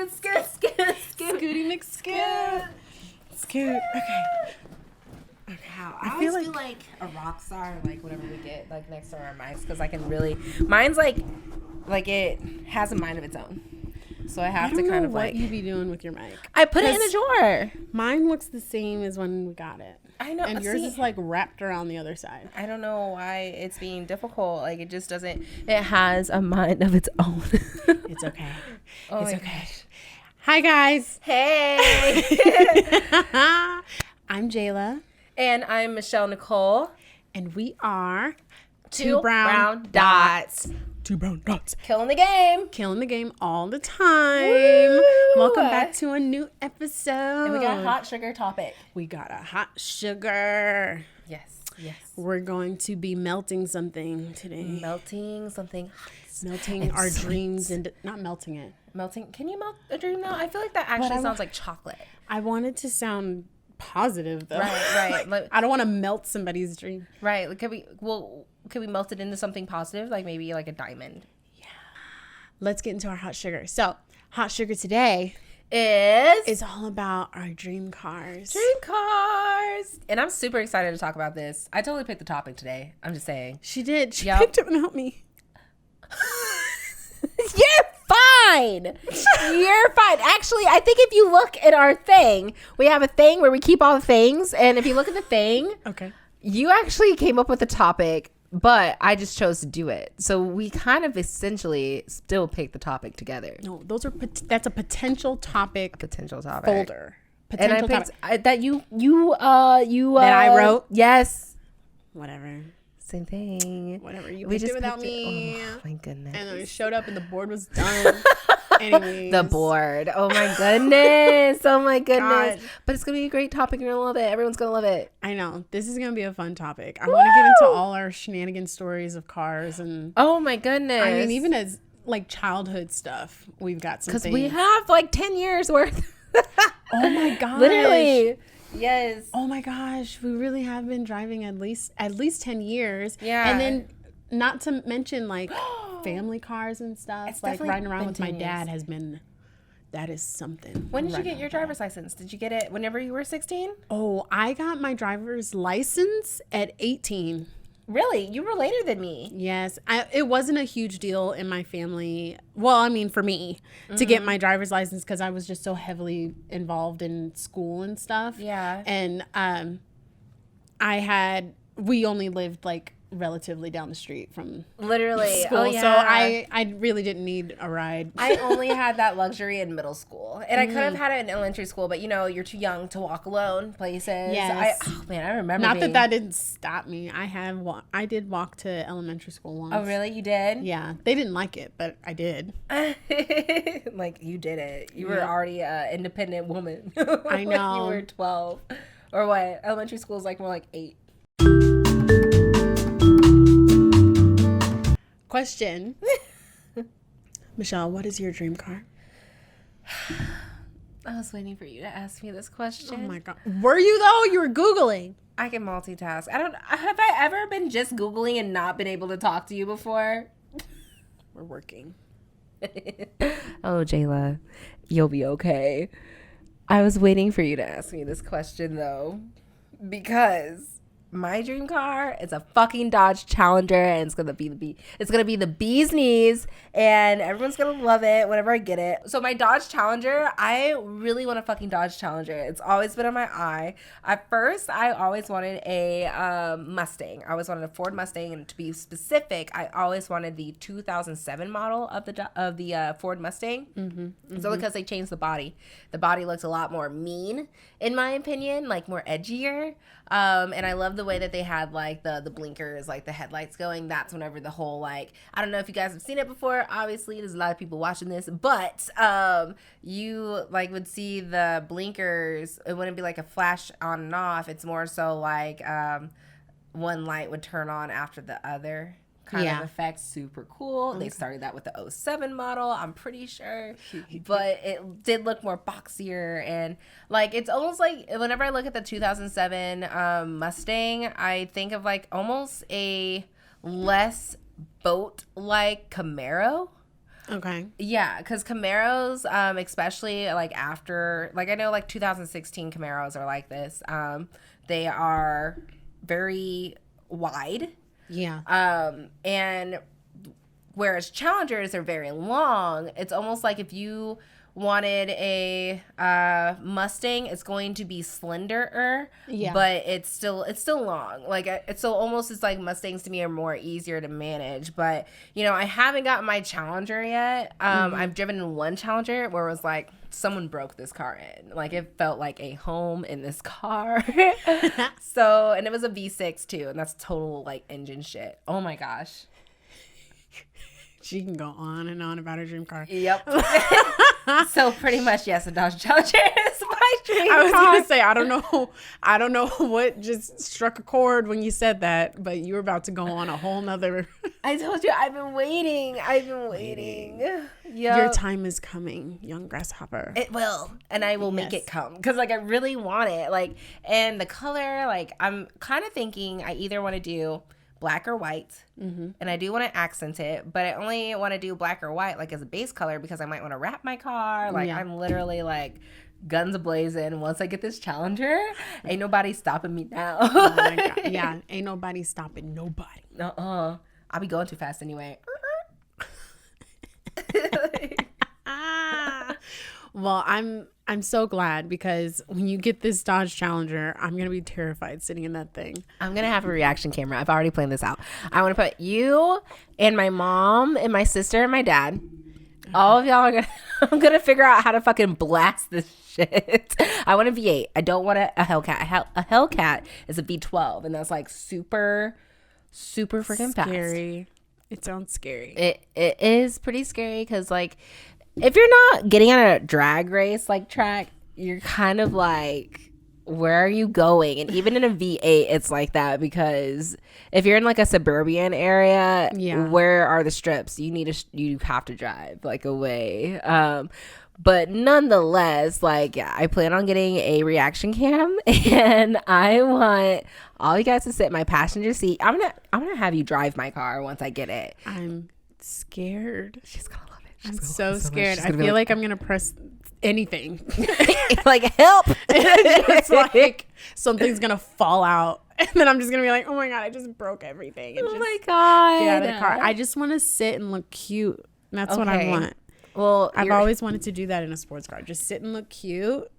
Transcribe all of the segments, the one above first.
Scoot, scoot, scoot, scoot. Scooty McScoot. Scoot. Okay. Wow, I always feel like a rock star, like whatever we get, like next to our mics, because I can really. Mine's like it has a mind of its own. So I have to kind of like. What you be doing with your mic? I put it in a drawer. Mine looks the same as when we got it. I know. And yours is like wrapped around the other side. I don't know why it's being difficult. Like it just doesn't. It has a mind of its own. It's okay. Oh it's okay. Gosh. Hi guys. Hey. I'm Jayla. And I'm Nicole. And we are Two Brown Dots. 2 Brown Dots. Killing the game. Killing the game all the time. Woo! Welcome back to a new episode. And we got a hot sugar topic. We got a hot sugar. Yes, yes. We're going to be melting something today. Melting something hot. Melting our dreams and not melting it. Melting. Can you melt a dream now? I feel like that actually sounds like chocolate. I wanted to sound positive though. Right. Like, I don't want to melt somebody's dream. Right. Like, could we melt it into something positive? Like maybe like a diamond. Yeah. Let's get into our hot sugar. So hot sugar today is all about our dream cars. Dream cars. And I'm super excited to talk about this. I totally picked the topic today. I'm just saying. She did. She picked it without me. You're fine. You're fine. Actually, I think if you look at our thing, we have a thing where we keep all the things. And if you look at the thing, okay, you actually came up with the topic, but I just chose to do it. So we kind of essentially still picked the topic together. No, that's a potential topic. Folder. And I picked that you that I wrote. Yes. Whatever. Same thing. Whatever. You picked it without me. Oh my goodness. And then we showed up and the board was done. Anyways. The board. Oh my goodness. Oh my goodness. God. But it's going to be a great topic. You're going to love it. Everyone's going to love it. I know. This is going to be a fun topic. I want to get into all our shenanigan stories of cars and. Oh my goodness. I mean, even as like childhood stuff, we've got some things. Because we have like 10 years worth. Oh my gosh. Literally. Yes. Oh my gosh. We really have been driving at least 10 years. Yeah. And then not to mention like family cars and stuff. It's like riding around with my years. dad that is something. When did you get your driver's license? Did you get it whenever you were 16? Oh, I got my driver's license at 18. Really? You were later than me. Yes. It wasn't a huge deal in my family. Well, I mean, for me to get my driver's license because I was just so heavily involved in school and stuff. Yeah. And we only lived like relatively down the street from literally school. Oh, yeah. So I really didn't need a ride. I only had that luxury in middle school, and I could have had it in elementary school, but you're too young to walk alone places. Yes. I remember. Not that didn't stop me. I did walk to elementary school once. Oh really? You did? Yeah. They didn't like it, but I did. Like you did it. You were already an independent woman. I know. You were 12 or what? Elementary school is like more like 8. Question. Michelle, what is your dream car? I was waiting for you to ask me this question. Oh my God. Were you though? You were Googling. I can multitask. Have I ever been just Googling and not been able to talk to you before? We're working. Oh, Jayla, you'll be okay. I was waiting for you to ask me this question though, because my dream car is a fucking Dodge Challenger, and it's gonna be the bee's knees, and everyone's gonna love it whenever I get it. So my Dodge Challenger, I really want a fucking Dodge Challenger. It's always been on my eye. At first, I always wanted a Mustang. I always wanted a Ford Mustang, and to be specific, I always wanted the 2007 model of the Ford Mustang. So because they changed the body looked a lot more mean, in my opinion, like more edgier. And I love the way that they had like the blinkers, like the headlights going. That's whenever the whole like, I don't know if you guys have seen it before. Obviously, there's a lot of people watching this, but you like would see the blinkers. It wouldn't be like a flash on and off. It's more so like one light would turn on after the other. Kind of effect. Super cool. Okay. They started that with the 07 model, I'm pretty sure, but it did look more boxier, and like it's almost like whenever I look at the 2007 Mustang, I think of like almost a less boat like Camaro. Okay. Yeah, because Camaros, especially like after, like I know like 2016 Camaros are like this. They are very wide. Yeah. And whereas Challengers are very long, it's almost like if you wanted a Mustang, it's going to be slenderer, but it's still long. Like it's so almost it's like Mustangs to me are more easier to manage. But you know, I haven't got my Challenger yet. I've driven in one Challenger where it was like someone broke this car in. Like it felt like a home in this car. So, and it was a V6 too, and that's total like engine shit. Oh my gosh. She can go on and on about her dream car. Yep. So pretty much, yes, a Dodge Challenger is my dream I was car. gonna say I don't know what just struck a chord when you said that, but you were about to go on a whole nother. I told you I've been waiting. Yep. Your time is coming, young grasshopper. It will, and I will make it come because like I really want it. Like, and the color, like I'm kind of thinking I either want to do black or white, and I do want to accent it, but I only want to do black or white like as a base color because I might want to wrap my car. Like I'm literally like guns a-blazing. Once I get this Challenger, ain't nobody stopping me now. Oh my God. Yeah, ain't nobody stopping nobody. I'll be going too fast anyway. Well, I'm so glad because when you get this Dodge Challenger, I'm going to be terrified sitting in that thing. I'm going to have a reaction camera. I've already planned this out. I want to put you and my mom and my sister and my dad. All of y'all are going to, I'm going to figure out how to fucking blast this shit. I want a V8. I don't want a Hellcat. A Hellcat is a V12 and that's like super freaking fast. Scary. It sounds scary. It is pretty scary because like if you're not getting on a drag race like track, you're kind of like, where are you going? And even in a V8, it's like that because if you're in like a suburban area, where are the strips? You have to drive like away. But nonetheless, like I plan on getting a reaction cam, and I want all you guys to sit in my passenger seat. I'm gonna have you drive my car once I get it. I'm scared. She's gonna love it. I'm so scared. I feel like I'm going to press anything. Like, help. It's like something's going to fall out. And then I'm just going to be like, oh my God, I just broke everything. And oh my God. Get out of the car. I just want to sit and look cute. That's what I want. Well, I've always wanted to do that in a sports car. Just sit and look cute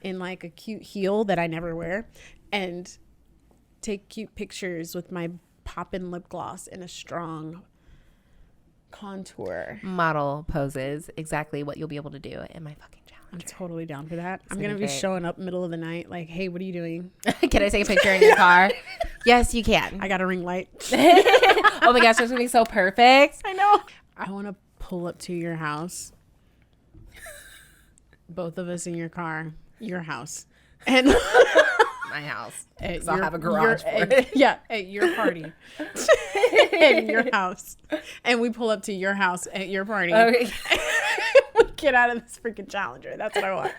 in like a cute heel that I never wear and take cute pictures with my poppin' lip gloss and a strong contour model poses, exactly what you'll be able to do in my fucking Challenger. I'm totally down for that. I'm gonna be showing up middle of the night like, hey, what are you doing? Can I take a picture in your car? Yes, you can. I got a ring light. Oh my gosh, that's gonna be so perfect. I know. I want to pull up to your house, both of us in your car, your house, and my house. So I'll have a garage for it. Yeah, at your party. At your house. And we pull up to your house at your party. Okay. We get out of this freaking Challenger. That's what I want.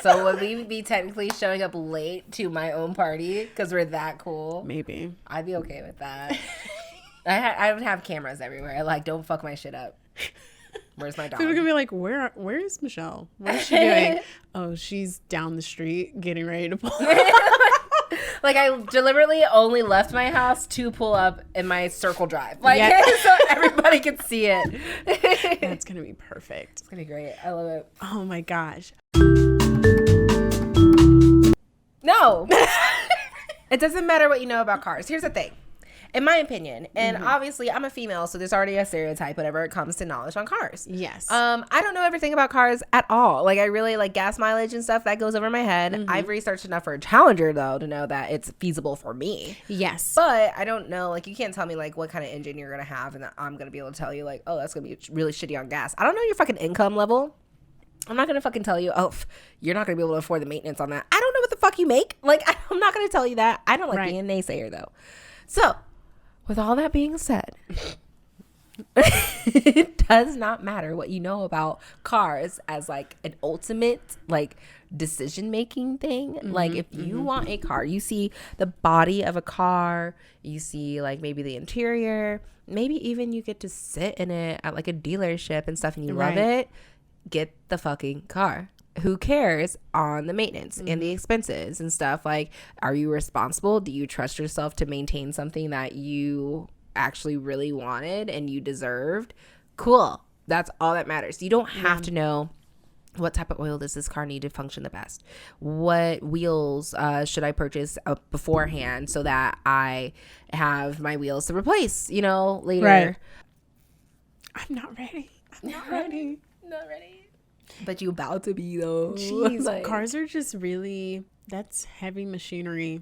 So would we be technically showing up late to my own party because we're that cool? Maybe. I'd be okay with that. I would have cameras everywhere. Like, don't fuck my shit up. Where's my dog? People are gonna be like, where is Michelle? What is she doing? Oh, she's down the street getting ready to pull Like, I deliberately only left my house to pull up in my circle drive. Like, so everybody can see it. That's gonna be perfect. It's gonna be great. I love it. Oh my gosh. No. It doesn't matter what you know about cars. Here's the thing. In my opinion, and obviously I'm a female, so there's already a stereotype whenever it comes to knowledge on cars. Yes. I don't know everything about cars at all. Like, I really like gas mileage and stuff that goes over my head. I've researched enough for a Challenger though to know that it's feasible for me. Yes. But I don't know, like, you can't tell me like what kind of engine you're gonna have and that I'm gonna be able to tell you like, oh, that's gonna be really shitty on gas. I don't know your fucking income level. I'm not gonna fucking tell you, oh, you're not gonna be able to afford the maintenance on that. I don't know what the fuck you make. Like, I'm not gonna tell you that. I don't like being a naysayer though. So with all that being said, It does not matter what you know about cars as like an ultimate like decision making thing. Like if you want a car, you see the body of a car, you see like maybe the interior, maybe even you get to sit in it at like a dealership and stuff and you love it, get the fucking car. Who cares on the maintenance and the expenses and stuff? Like, are you responsible? Do you trust yourself to maintain something that you actually really wanted and you deserved? Cool. That's all that matters. You don't have to know what type of oil does this car need to function the best. What wheels should I purchase beforehand so that I have my wheels to replace, you know, later. Right. I'm not ready. Not ready. But you about to be though. Jeez, Like, cars are just really, that's heavy machinery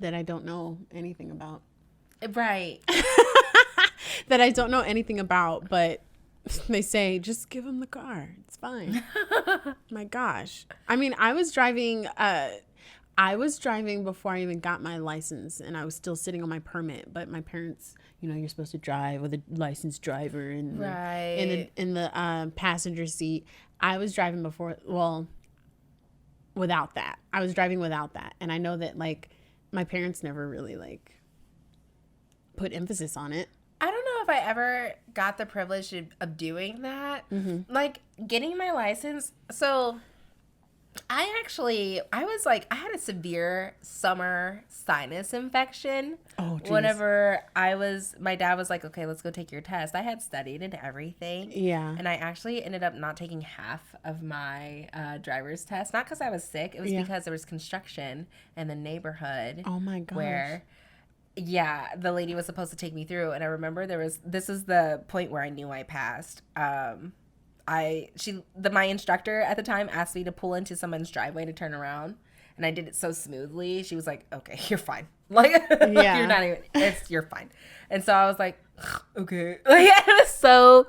that I don't know anything about. right. That I don't know anything about, but they say, just give them the car. It's fine. My gosh. I mean, I was driving before I even got my license, and I was still sitting on my permit, but my parents, you know, you're supposed to drive with a licensed driver in the passenger seat. I was driving without that. I was driving without that. And I know that like my parents never really like put emphasis on it. I don't know if I ever got the privilege of doing that. Like getting my license. So I had a severe summer sinus infection. Oh, geez. Whenever my dad was like, okay, let's go take your test. I had studied and everything. Yeah. And I actually ended up not taking half of my driver's test. Not because I was sick. It was because there was construction in the neighborhood. Oh my gosh. Where, the lady was supposed to take me through. And I remember this is the point where I knew I passed. My instructor at the time asked me to pull into someone's driveway to turn around, and I did it so smoothly. She was like, okay, you're fine. Like, you're not even, you're fine. And so I was like, okay. So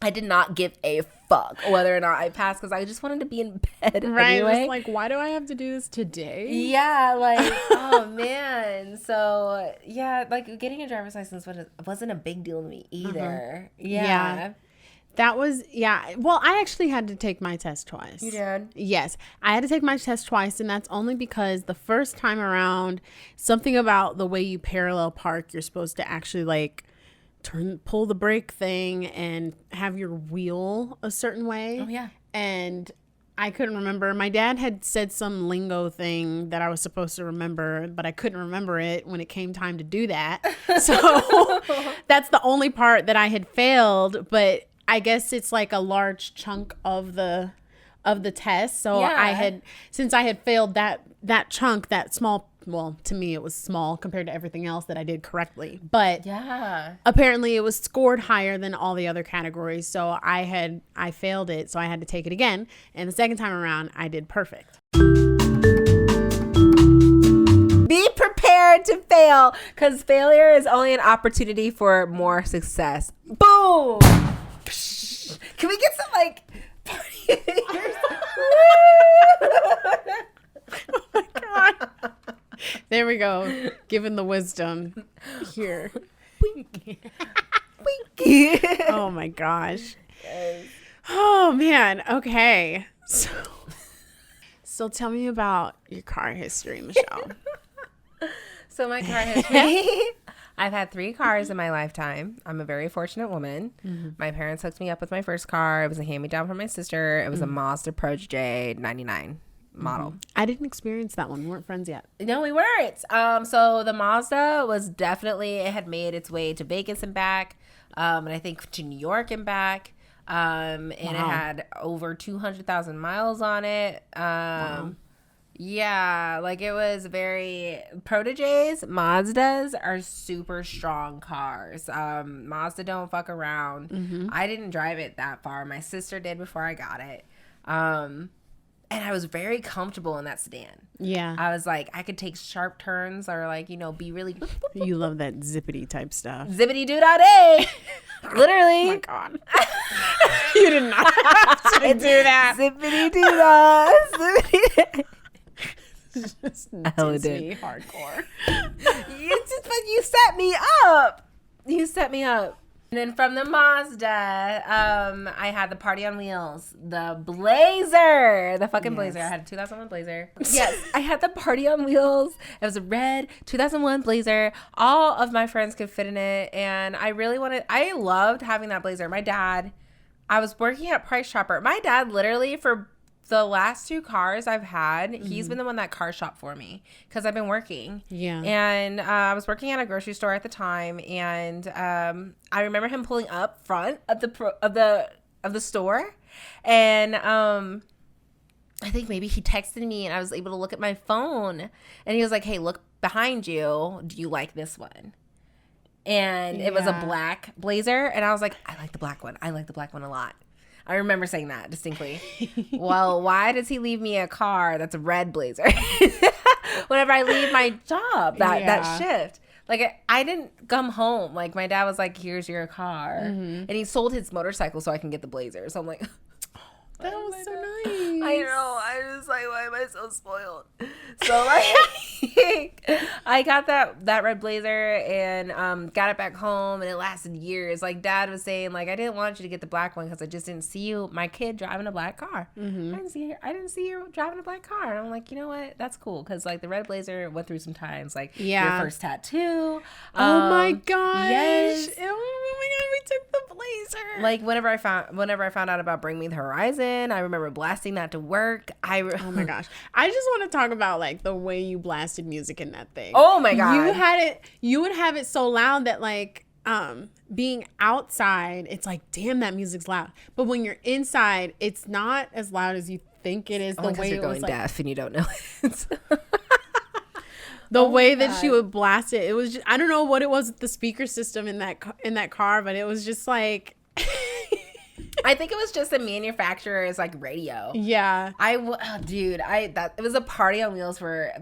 I did not give a fuck whether or not I passed because I just wanted to be in bed anyway. Just like, why do I have to do this today? Yeah, like, oh man. So yeah, like getting a driver's license wasn't a big deal to me either. Yeah. That was, well, I actually had to take my test twice. You did? Yes. I had to take my test twice, and that's only because the first time around, something about the way you parallel park, you're supposed to actually, like, pull the brake thing and have your wheel a certain way. Oh, yeah. And I couldn't remember. My dad had said some lingo thing that I was supposed to remember, but I couldn't remember it when it came time to do that. So that's the only part that I had failed, but I guess it's like a large chunk of the test. So since I had failed that chunk, that small, well, to me it was small compared to everything else that I did correctly. But apparently it was scored higher than all the other categories. So I failed it, so I had to take it again. And the second time around, I did perfect. Be prepared to fail, because failure is only an opportunity for more success. Boom! Can we get some like party? Oh my god! There we go. Given the wisdom here. Oh my gosh. Oh man. Okay. So tell me about your car history, Michelle. So my car history. I've had 3 cars in my lifetime. I'm a very fortunate woman. My parents hooked me up with my first car. It was a hand-me-down from my sister. It was a Mazda Protege 99 model. I didn't experience that one. We weren't friends yet. No, we weren't. So the Mazda was definitely, it had made its way to Vegas and back, and I think to New York and back. And it had over 200,000 miles on it. Yeah, like it was Proteges, Mazdas are super strong cars. Mazda don't fuck around. I didn't drive it that far. My sister did before I got it. And I was very comfortable in that sedan. Yeah. I was like, I could take sharp turns or like, be really. You love that zippity type stuff. Zippity doo dah day. Literally. Oh my God. You did not have to do that. Zippity doo dah. Zippity. Just Hella Disney hardcore. But you set me up. You set me up. And then from the Mazda, I had the Party on Wheels, the Blazer, the fucking Blazer. I had a 2001 Blazer. Yes, I had the Party on Wheels. It was a red 2001 Blazer. All of my friends could fit in it, and I loved having that Blazer. I was working at Price Chopper. My dad literally, for the last 2 cars I've had, he's been the one that car shopped for me because I've been working. Yeah. And I was working at a grocery store at the time, and I remember him pulling up front of the store, and I think maybe he texted me, and I was able to look at my phone, and he was like, "Hey, look behind you. Do you like this one?" And it was a black Blazer, and I was like, "I like the black one. I like the black one a lot." I remember saying that distinctly. Well, why does he leave me a car that's a red Blazer whenever I leave my job that shift? Like, I didn't come home. Like, my dad was like, "Here's your car." And he sold his motorcycle so I can get the Blazer. So I'm like, that was so nice. I know. I was like, why am I so spoiled? So, like, I got that red Blazer and got it back home, and it lasted years. Like, Dad was saying, like, I didn't want you to get the black one because I just didn't see my kid driving a black car. I didn't see you driving a black car. And I'm like, you know what? That's cool, because, like, the red Blazer went through some times. Like, your first tattoo. Oh my gosh. Yes. Oh my God, we took the Blazer. Like, whenever I found out about Bring Me the Horizon, I remember blasting that to work. Oh my gosh. I just want to talk about, like, the way you blasted music in that thing. Oh my God. You would have it so loud that, like, being outside, it's like, damn, that music's loud. But when you're inside, it's not as loud as you think it is. The way you're going deaf and you don't know it. The way that she would blast it, it was just, I don't know what it was with the speaker system in that car, but it was just like I think it was just the manufacturer's, like, radio. Yeah. It was a Party on Wheels for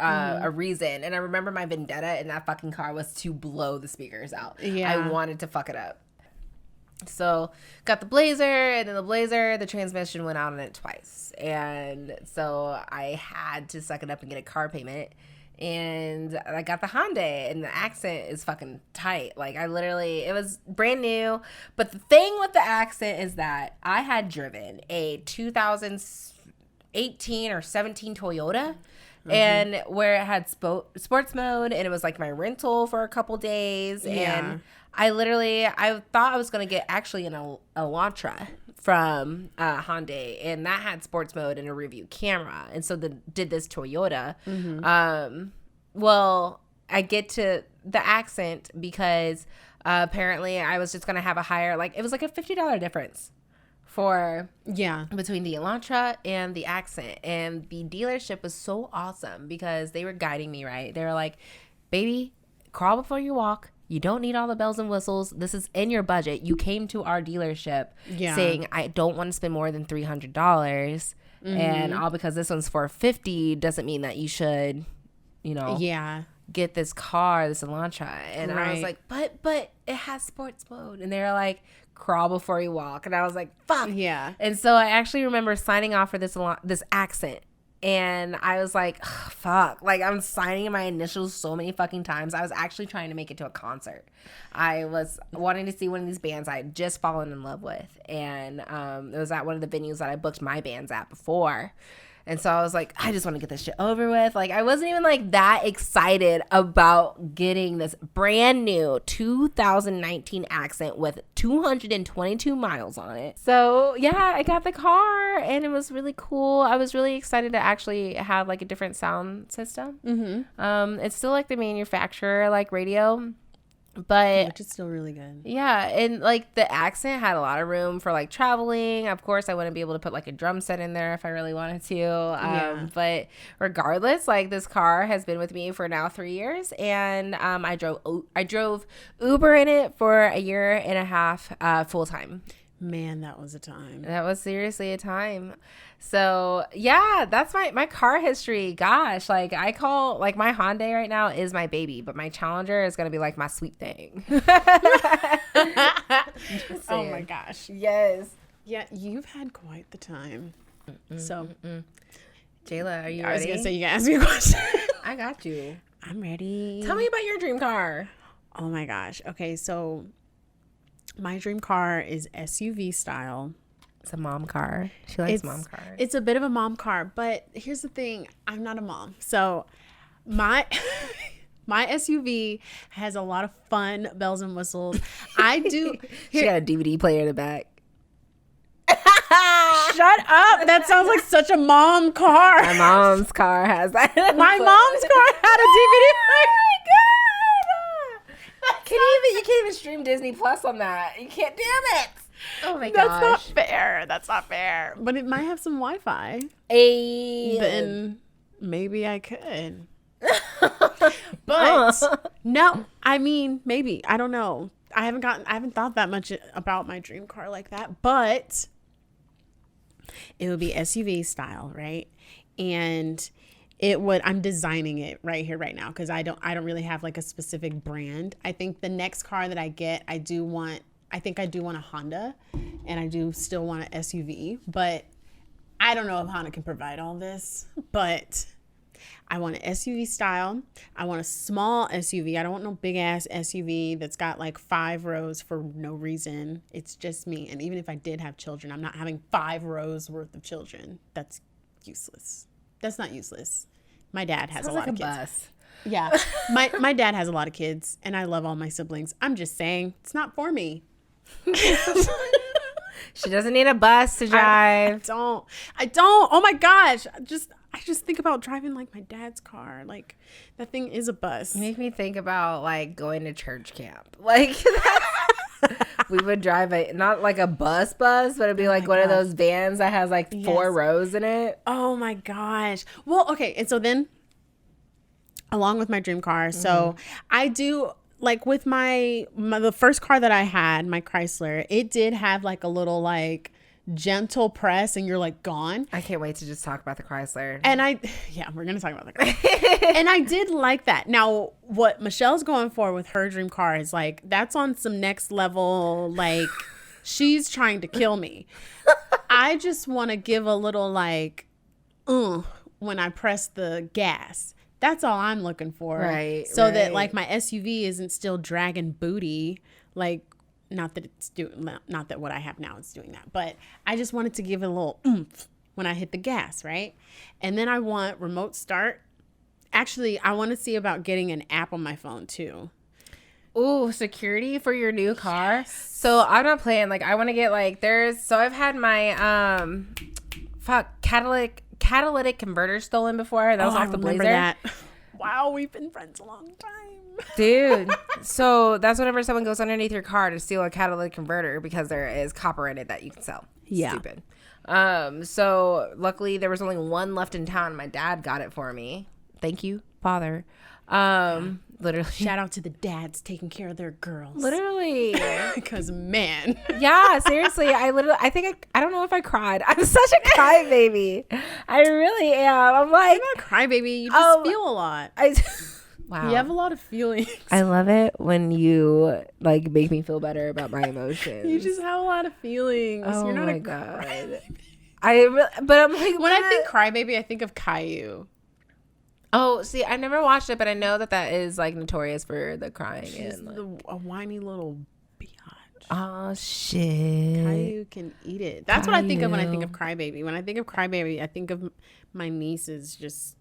a reason. And I remember my vendetta in that fucking car was to blow the speakers out. Yeah. I wanted to fuck it up. So got the Blazer, and then the transmission went out on it twice. And so I had to suck it up and get a car payment. And I got the Hyundai, and the accent is fucking tight. Like, it was brand new. But the thing with the accent is that I had driven a 2018 or 17 Toyota, and where it had sports mode, and it was like my rental for a couple days. And I thought I was going to get actually an Elantra from Hyundai, and that had sports mode and a review camera, and so did this Toyota. Well, I get to the accent because apparently I was just gonna have a higher, like, it was like a $50 difference between the Elantra and the accent. And the dealership was so awesome because they were guiding me right. They were like, "Baby, crawl before you walk. You don't need all the bells and whistles. This is in your budget. You came to our dealership saying, I don't want to spend more than $300. And all because this one's $450 doesn't mean that you should, get this car, this Elantra." And I was like, but it has sports mode. And they were like, "Crawl before you walk." And I was like, fuck. Yeah. And so I actually remember signing off for this accent. And I was like, fuck. Like, I'm signing my initials so many fucking times. I was actually trying to make it to a concert. I was wanting to see one of these bands I had just fallen in love with. And it was at one of the venues that I booked my bands at before. And so I was like, I just want to get this shit over with. Like, I wasn't even, like, that excited about getting this brand new 2019 accent with 222 miles on it. So, yeah, I got the car, and it was really cool. I was really excited to actually have, like, a different sound system. It's still, like, the manufacturer, like, radio. But which is still really good. Yeah, and like the accent had a lot of room for like traveling. Of course, I wouldn't be able to put like a drum set in there if I really wanted to. But regardless, like this car has been with me for now 3 years, and I drove Uber in it for a year and a half full time. Man, that was a time. That was seriously a time. So yeah, that's my car history. Gosh, like I call like my Hyundai right now is my baby, but my Challenger is gonna be like my sweet thing. Oh my gosh. Yes. Yeah, you've had quite the time. So, Jayla, are you ready? I was gonna say you can ask me a question. I got you. I'm ready. Tell me about your dream car. Oh my gosh. Okay, so My dream car is SUV style. It's a mom car. She likes mom cars. It's a bit of a mom car, but here's the thing. I'm not a mom. So my my SUV has a lot of fun bells and whistles. I do. She got a DVD player in the back. Shut up. That sounds like such a mom car. My mom's car has that. My mom's car had a DVD player. You can't even stream Disney Plus on that. You can't. Damn it. Oh my gosh. That's not fair. That's not fair. But it might have some Wi-Fi. Then maybe I could. But no, I mean, maybe. I don't know. I haven't thought that much about my dream car like that, but it would be SUV style, right? And I'm designing it right here, right now, because I don't really have like a specific brand. I think the next car that I get, I do want a Honda, and I do still want an SUV, but I don't know if Honda can provide all this, but I want an SUV style. I want a small SUV. I don't want no big ass SUV that's got like 5 rows for no reason. It's just me. And even if I did have children, I'm not having 5 rows worth of children. That's useless. That's not useless. My dad has a lot of kids. Bus. Yeah. My dad has a lot of kids, and I love all my siblings. I'm just saying, it's not for me. She doesn't need a bus to drive. I don't. Oh my gosh. I just think about driving like my dad's car. Like, that thing is a bus. You make me think about like going to church camp. Like we would drive not like a bus, but it'd be like one of those vans that has like 4 rows in it. Oh my gosh. Well, okay. And so then along with my dream car, so I do like with the first car that I had, my Chrysler, it did have like a little like gentle press and you're like gone. I can't wait to just talk about the Chrysler. And we're going to talk about the Chrysler. And I did like that. Now, what Michelle's going for with her dream car is like, that's on some next level, like she's trying to kill me. I just want to give a little like, when I press the gas. That's all I'm looking for. Right. So that like my SUV isn't still dragging booty, like, not that what I have now is doing that, but I just wanted to give it a little oomph when I hit the gas, right? And then I want remote start. Actually, I want to see about getting an app on my phone too. Ooh, security for your new car. Yes. So I'm not playing. Like I want to get like I've had my catalytic converter stolen before. That was off the Blazer. That. Wow, we've been friends a long time. Dude, so that's whenever someone goes underneath your car to steal a catalytic converter because there is copper in it that you can sell. Yeah. Stupid. So luckily there was only one left in town. My dad got it for me. Thank you, Father. Literally. Shout out to the dads taking care of their girls. Literally. Because man. Yeah, seriously. I don't know if I cried. I'm such a crybaby. I really am. I'm like. You're not a crybaby. You just feel a lot. Wow. You have a lot of feelings. I love it when you like make me feel better about my emotions. You just have a lot of feelings. Oh, you're not my a God. crybaby. But I'm like, when I think crybaby, I think of Caillou. Oh, see, I never watched it, but I know that is like notorious for the crying. She's a whiny little biatch. Oh shit! Caillou can eat it. That's what I think of when I think of crybaby. When I think of crybaby, I think of my nieces just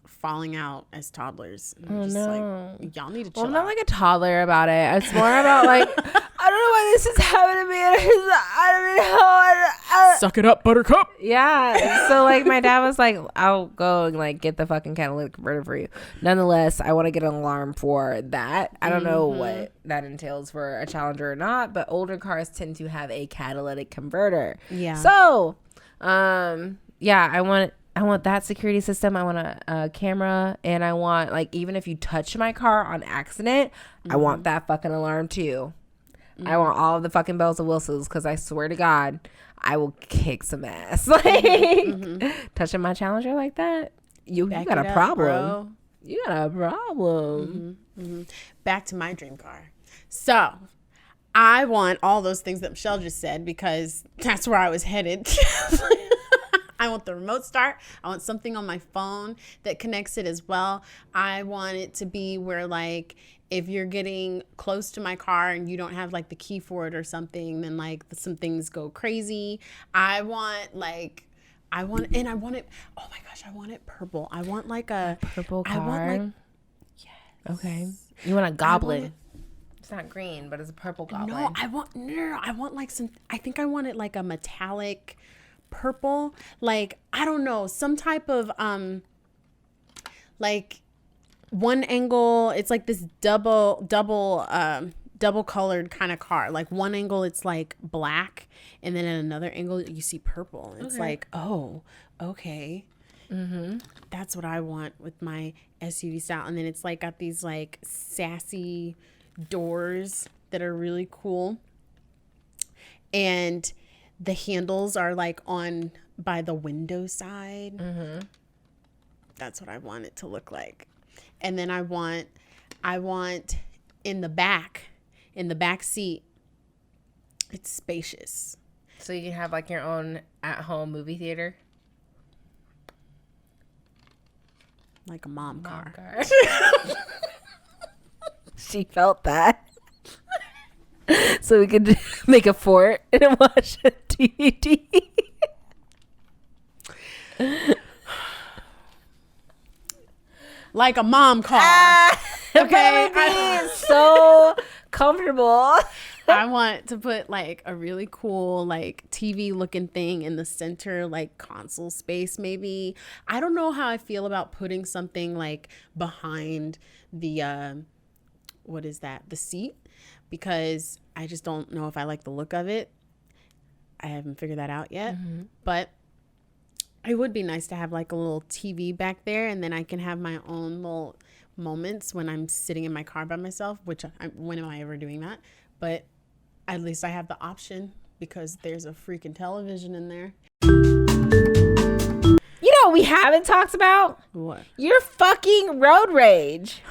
falling out as toddlers. And just like, y'all need to chill I'm not out. like a toddler about it. It's more about like, I don't know why this is happening to me. I don't know. Suck it up, buttercup. Yeah. So like my dad was like, I'll go and like get the fucking catalytic converter for you. Nonetheless, I want to get an alarm for that. I don't know what that entails for a Challenger or not, but older cars tend to have a catalytic converter. Yeah. So, yeah, I want that security system. I want a camera, and I want like even if you touch my car on accident, I want that fucking alarm too. I want all of the fucking bells and whistles because I swear to God, I will kick some ass. Like touching my Challenger like that, you got a problem. Bro. You got a problem. Back to my dream car. So I want all those things that Michelle just said because that's where I was headed. I I want the remote start. I want something on my phone that connects it as well. I want it to be where like if you're getting close to my car and you don't have like the key for it or something, then like some things go crazy. I want it. Oh my gosh, I want it purple. I want like a purple car. I want like, yes. Okay. You want a goblin? It's not green, but it's a purple goblin. No, I want like some. I think I want it like a metallic purple. Like I don't know, some type of like one angle. It's like this double colored kind of car. Like one angle it's like black, and then at another angle you see purple. It's like, oh, okay. That's what I want with my SUV style. And then it's like got these like sassy doors that are really cool, and the handles are like on by the window side. That's what I want it to look like. And then I want in the back seat, it's spacious, so you can have like your own at-home movie theater, like a mom car. She felt that. So we could make a fort and watch a DVD. Like a mom car. Okay. That would be so comfortable. I want to put like a really cool like TV looking thing in the center, like console space maybe. I don't know how I feel about putting something like behind the what is that? The seat, because I just don't know if I like the look of it. I haven't figured that out yet. But it would be nice to have like a little TV back there, and then I can have my own little moments when I'm sitting in my car by myself, when am I ever doing that? But at least I have the option, because there's a freaking television in there. You know what we haven't talked about? What? Your fucking road rage.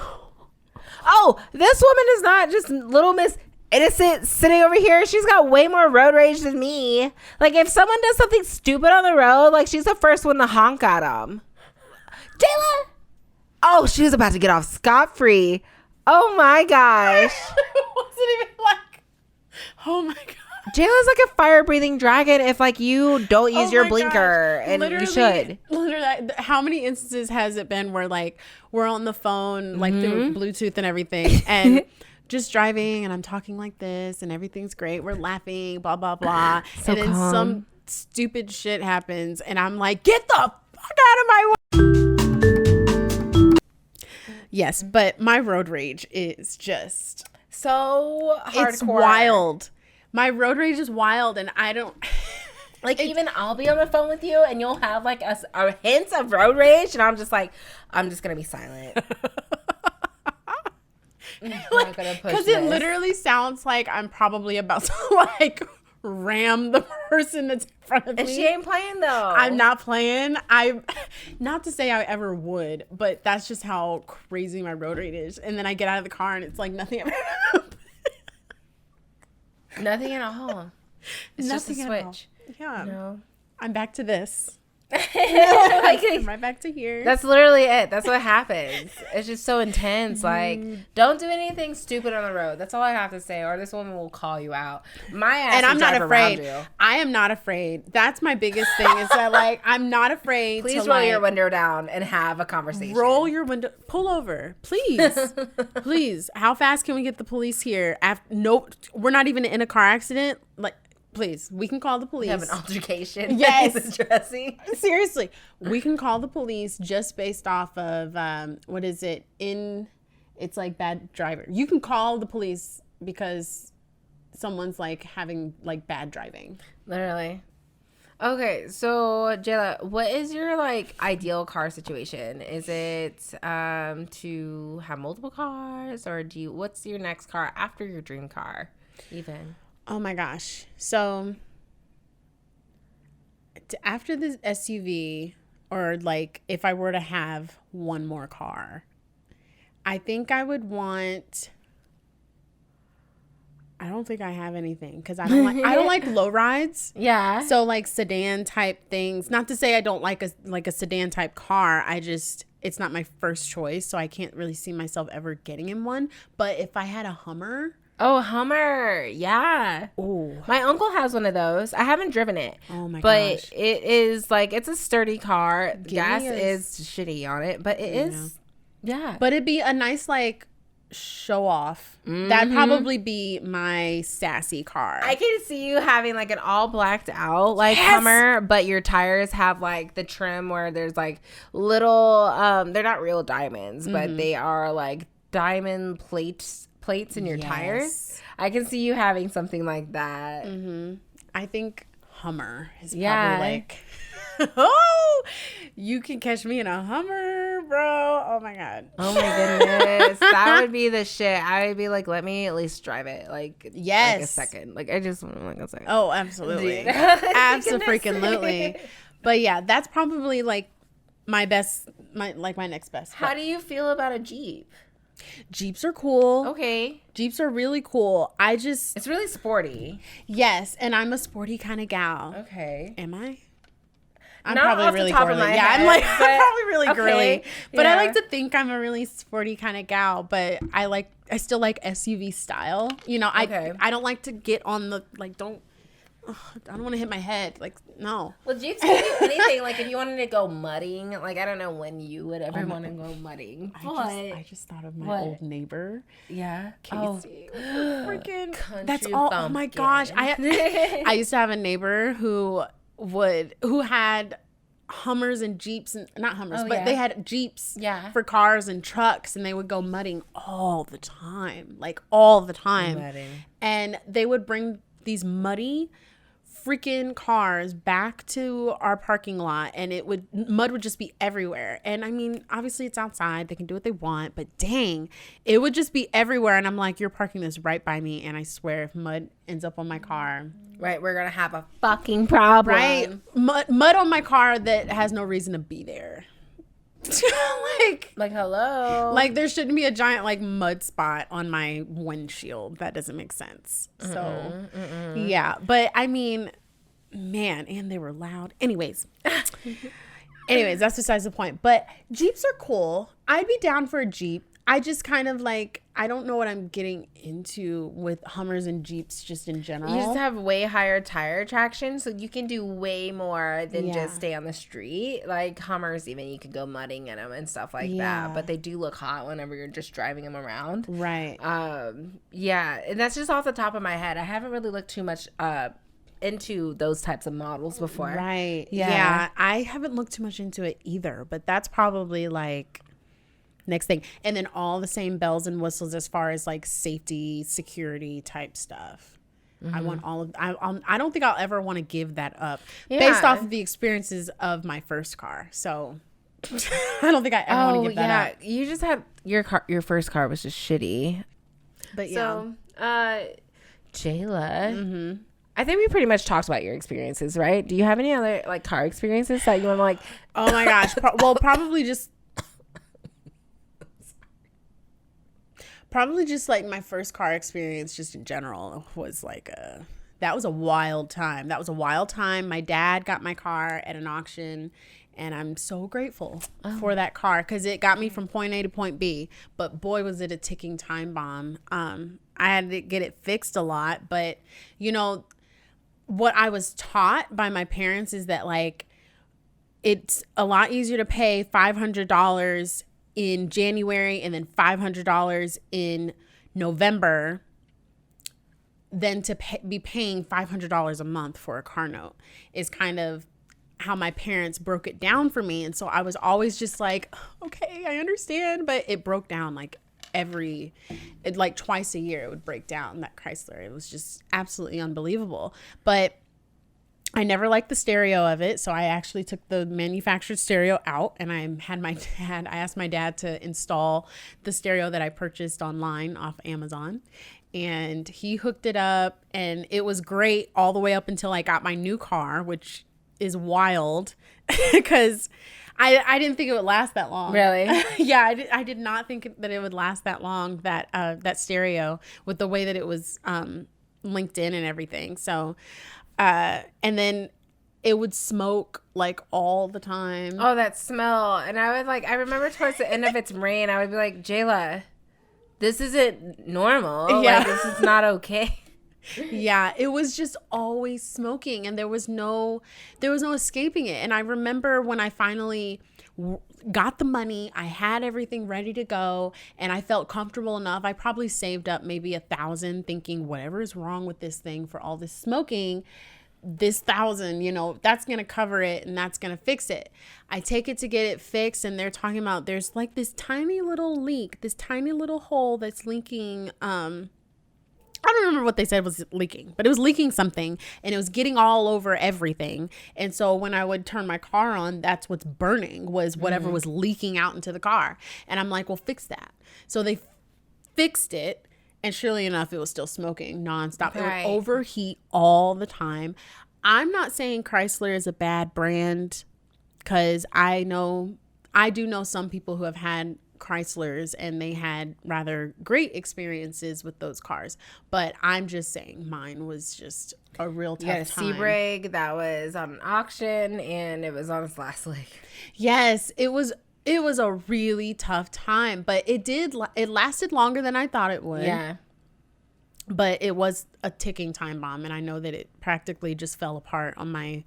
Oh, this woman is not just little Miss Innocent sitting over here. She's got way more road rage than me. Like, if someone does something stupid on the road, like, she's the first one to honk at them. Jayla! Oh, she was about to get off scot-free. Oh, my gosh. It wasn't even like, oh, my God. Jayla's like a fire-breathing dragon if, like, you don't use your blinker. Gosh. And literally, you should. Literally, how many instances has it been where, like, we're on the phone, like, through Bluetooth and everything, and just driving, and I'm talking like this, and everything's great. We're laughing, blah, blah, blah. So and then calm. some stupid shit happens, and I'm like, get the fuck out of my way. Yes, but my road rage is just So hardcore. It's wild. My road rage is wild, and I don't like. Even I'll be on the phone with you, and you'll have like a hint of road rage, and I'm just gonna be silent. Because it literally sounds like I'm probably about to like ram the person that's in front of me. And she ain't playing though. I'm not playing. Not to say I ever would, but that's just how crazy my road rage is. And then I get out of the car and it's like nothing ever happened. Nothing at all. It's nothing just a switch. Yeah. No. I'm back to this. Like, I'm right back to here. That's literally it. That's what happens. It's just so intense. Like, don't do anything stupid on the road. That's all I have to say. Or this woman will call you out. My ass. And I'm not afraid. You. I am not afraid. That's my biggest thing. Is that like I'm not afraid. Please to roll like, your window down and have a conversation. Roll your window. Pull over, please, please. How fast can we get the police here? Nope. We're not even in a car accident. Like. Please, we can call the police. We have an altercation. Yes. Addressing. Seriously. We can call the police just based off of, what is it? It's like bad driver. You can call the police because someone's like having like bad driving. Literally. Okay, so Jayla, what is your like ideal car situation? Is it to have multiple cars, or what's your next car after your dream car even? Oh my gosh. So after this SUV, or like if I were to have one more car, I think I would want I don't think I have anything because I don't like low rides. Yeah. So like sedan type things. Not to say I don't like a sedan type car. It's not my first choice, so I can't really see myself ever getting in one. But if I had a Hummer. Oh, Hummer. Yeah. Oh. My uncle has one of those. I haven't driven it. Oh my but gosh. It is like, it's a sturdy car. Gas is is shitty on it, but it is. Yeah. But it'd be a nice like show off. That'd probably be my sassy car. I can see you having like an all blacked out like Hummer, but your tires have like the trim where there's like little they're not real diamonds, but they are like diamond plates in your tires. I can see you having something like that. I think Hummer is probably like you can catch me in a Hummer, bro. Oh my god. Oh my goodness. That would be the shit. I would be like, let me at least drive it. Like, yes. Like a second. Like, I just want like a second. Oh, absolutely. Absolutely. But yeah, that's probably like my next best. How do you feel about a Jeep? Jeeps are cool. Okay. Jeeps are really cool. It's really sporty. Yes, and I'm a sporty kind of gal. Okay. Am I? I'm Not probably off really the top girly. of my yeah, head, I'm probably really girly. But yeah. I like to think I'm a really sporty kind of gal, but I still like SUV style. You know, I don't like to get on the I don't want to hit my head. Like, no. Well, Jeeps can do anything. Like, if you wanted to go mudding, like, I don't know when you would ever want to go mudding. I just thought of my old neighbor. Yeah. Casey. Freaking. Country That's all. bumpkin. Oh my gosh. I used to have a neighbor who had Hummers and Jeeps, and not Hummers, but they had Jeeps for cars and trucks, and they would go mudding all the time. Mudding. And they would bring these muddy freaking cars back to our parking lot, and mud would just be everywhere. And I mean, obviously it's outside, they can do what they want, but dang, it would just be everywhere. And I'm like, you're parking this right by me, and I swear if mud ends up on my car, right, we're gonna have a fucking problem. Right, mud on my car that has no reason to be there. like hello, like there shouldn't be a giant like mud spot on my windshield. That doesn't make sense. So yeah, but I mean, man, and they were loud. Anyways, that's besides the point. But Jeeps are cool. I'd be down for a Jeep. I just kind of like, I don't know what I'm getting into with Hummers and Jeeps just in general. You just have way higher tire traction, so you can do way more than just stay on the street. Like Hummers, even you could go mudding in them and stuff like that. But they do look hot whenever you're just driving them around. Right. Yeah, and that's just off the top of my head. I haven't really looked too much into those types of models before. Right. Yeah. I haven't looked too much into it either, but that's probably like next thing. And then all the same bells and whistles as far as like safety, security type stuff. I want all of I don't think I'll ever want to give that up based off of the experiences of my first car. So I don't think I ever want to give that up. You just had your first car was just shitty. But so Jayla, I think we pretty much talked about your experiences, right? Do you have any other like car experiences that you want to like? Oh my gosh. Probably just like my first car experience just in general was like that was a wild time. My dad got my car at an auction, and I'm so grateful for that car because it got me from point A to point B. But boy, was it a ticking time bomb. I had to get it fixed a lot. But, you know, what I was taught by my parents is that, like, it's a lot easier to pay $500 in January and then $500 in November than to be paying $500 a month for a car note is kind of how my parents broke it down for me. And so I was always just like, okay, I understand. But it broke down like twice a year it would break down, that Chrysler. It was just absolutely unbelievable. But I never liked the stereo of it, so I actually took the manufactured stereo out, and I asked my dad to install the stereo that I purchased online off Amazon, and he hooked it up, and it was great all the way up until I got my new car, which is wild because I didn't think it would last that long. Really? Yeah, I did not think that it would last that long, that stereo, with the way that it was linked in and everything. So, and then it would smoke like all the time. Oh, that smell. And I remember towards the end of its reign, I would be like, Jayla, this isn't normal. Yeah. Like, this is not okay. Yeah, it was just always smoking, and there was no escaping it. And I remember when I finally got the money, I had everything ready to go, and I felt comfortable enough. I probably saved up maybe $1,000, thinking whatever is wrong with this thing for all this smoking, this $1,000, that's going to cover it and that's going to fix it. I take it to get it fixed, and they're talking about there's like this tiny little leak, this tiny little hole that's leaking. I don't remember what they said was leaking, but it was leaking something, and it was getting all over everything. And so when I would turn my car on, that's what's burning, was whatever was leaking out into the car. And I'm like, well, fix that. So they fixed it, and surely enough, it was still smoking nonstop. Right. It would overheat all the time. I'm not saying Chrysler is a bad brand, because I do know some people who have had Chryslers and they had rather great experiences with those cars, but I'm just saying mine was just a real tough time. You had a Sebring that was on an auction, and it was on its last leg. Yes, it was a really tough time, but it lasted longer than I thought it would. Yeah. But it was a ticking time bomb, and I know that it practically just fell apart on my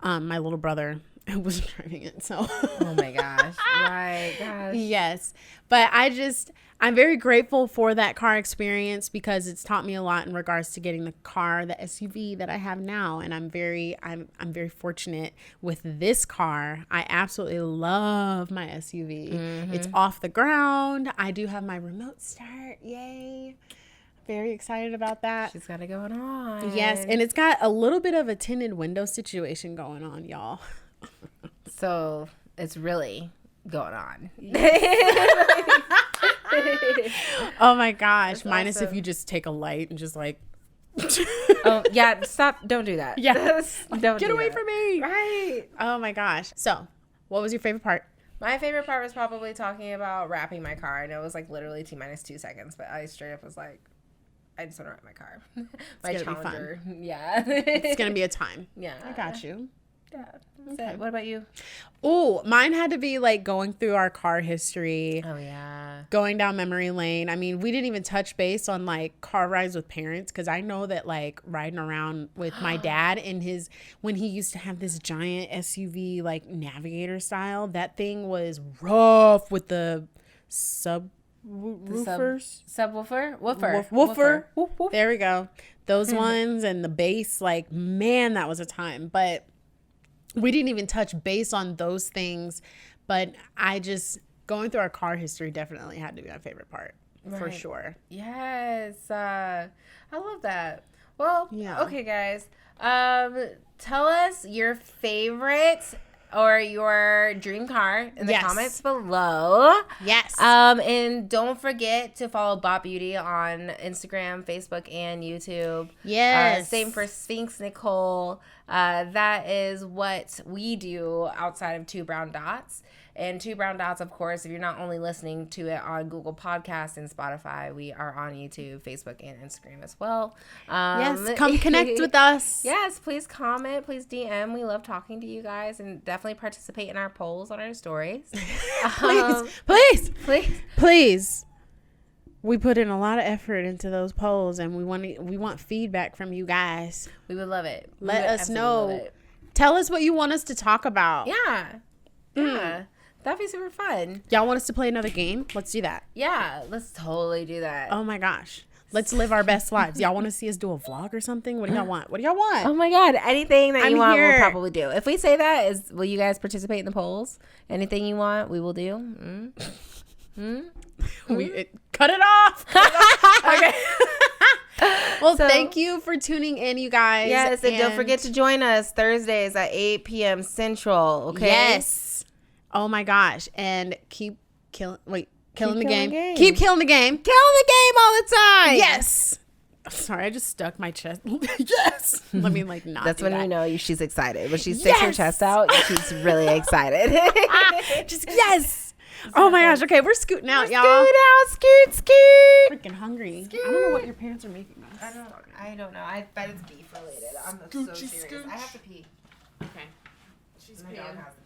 little brother who was driving it. So Oh my gosh. Right. Gosh. Yes. But I'm very grateful for that car experience, because it's taught me a lot in regards to getting the SUV that I have now. And I'm very fortunate with this car. I absolutely love my SUV. Mm-hmm. It's off the ground. I do have my remote start. Yay. Very excited about that. She's got it going on. Yes. And it's got a little bit of a tinted window situation going on, y'all. So it's really going on. Oh my gosh. That's Minus awesome. if you just take a light and just like. Oh yeah, stop. Don't do that. Yeah. Don't Get do away that. from me. Right. Oh my gosh. So what was your favorite part? My favorite part was probably talking about wrapping my car. And it was like literally T-2 seconds. But I straight up was like, I just want to wrap my car. My Challenger. Yeah. It's going to be a time. Yeah. I got you. Yeah. That's it. What about you? Oh, mine had to be like going through our car history. Oh, yeah. Going down memory lane. I mean, we didn't even touch base on like car rides with parents, because I know that like riding around with my dad in when he used to have this giant SUV, like Navigator style, that thing was rough with the subwoofer. Woofer. Woof, woof. There we go. Those ones, and the bass, like, man, that was a time. But we didn't even touch base on those things. But going through our car history definitely had to be my favorite part. Right. For sure. Yes. I love that. Well, yeah. Okay, guys. Tell us your favorite or your dream car in the comments below. Yes. And don't forget to follow Bopd on Instagram, Facebook, and YouTube. Yes. Same for Sphynx Nicole. That is what we do outside of 2brownDots. And 2brownDots, of course, if you're not only listening to it on Google Podcasts and Spotify, we are on YouTube, Facebook, and Instagram as well. Yes, come connect with us. Yes, please comment, please DM. We love talking to you guys, and definitely participate in our polls on our stories. Please. We put in a lot of effort into those polls, and we want feedback from you guys. We would love it. Let us know. Tell us what you want us to talk about. Yeah. Yeah. That'd be super fun. Y'all want us to play another game? Let's do that. Yeah, let's totally do that. Oh my gosh. Let's live our best lives. Y'all want to see us do a vlog or something? What do y'all want? Oh my God. Anything that you want, here. we'll probably do. If we say that, will you guys participate in the polls? Anything you want, we will do. Cut it off. Okay. Well, thank you for tuning in, you guys. Yes, and don't forget to join us Thursdays at 8 p.m. Central, okay? Yes. Oh my gosh. And keep killing the game. Keep Keep killing the game. Killing the game all the time. Yes. Sorry, I just stuck my chest. Yes. Let me like not. That's do when that. you know she's excited. When she sticks her chest out, she's really excited. Just yes. Oh my gosh. Okay, we're scooting out, y'all. Scoot out, scoot, scoot. Freaking hungry. I don't know what your parents are making us. I don't know. I bet it's beef related. I'm so serious. I have to pee. Okay. She's My dog has to